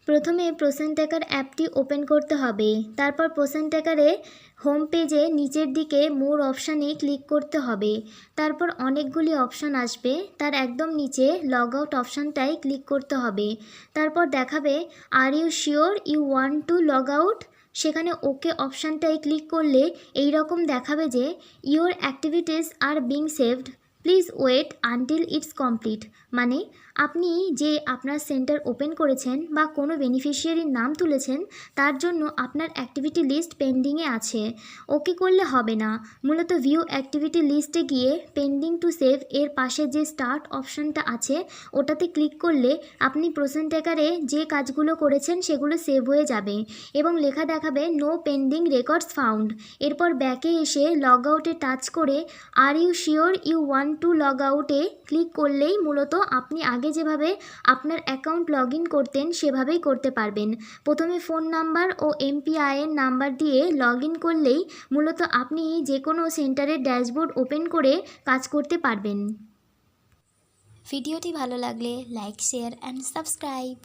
প্রথমে প্রসেন ট্র্যাকার অ্যাপটি ওপেন করতে হবে। তারপর প্রসেন ট্র্যাকারে হোম পেজে নিচের দিকে মোর অপশানে ক্লিক করতে হবে। তারপর অনেকগুলি অপশান আসবে, তার একদম নিচে লগ আউট অপশানটায় ক্লিক করতে হবে। তারপর দেখাবে are you sure you want to log out, সেখানে ওকে অপশানটায় ক্লিক করলে এই রকম দেখাবে যে your activities are being saved, please wait until it's complete. মানে আপনি যে আপনার সেন্টার ওপেন করেছেন বা কোনো বেনিফিশিয়ারির নাম তুলেছেন তার জন্য আপনার অ্যাক্টিভিটি লিস্ট পেন্ডিংয়ে আছে, ওকে করলে হবে না। মূলত ভিউ অ্যাক্টিভিটি লিস্টে গিয়ে পেন্ডিং টু সেভ এর পাশে যে স্টার্ট অপশানটা আছে ওটাতে ক্লিক করলে আপনি প্রসেন ট্র্যাকারে যে কাজগুলো করেছেন সেগুলো সেভ হয়ে যাবে এবং লেখা দেখাবে নো পেন্ডিং রেকর্ডস ফাউন্ড। এরপর ব্যাকে এসে লগ আউটে টাচ করে are you sure you want to log আউটে ক্লিক করলেই মূলত আপনি আগে যেভাবে আপনার অ্যাকাউন্ট লগ ইন করতেন সেভাবেই করতে পারবেন। প্রথমে ফোন নাম্বার ও এমপিআইএন নাম্বার দিয়ে লগ ইন করলেই মূলত আপনি যে কোনো সেন্টারের ড্যাশবোর্ড ওপেন করে কাজ করতে পারবেন। ভিডিওটি ভালো লাগলে লাইক, শেয়ার অ্যান্ড সাবস্ক্রাইব।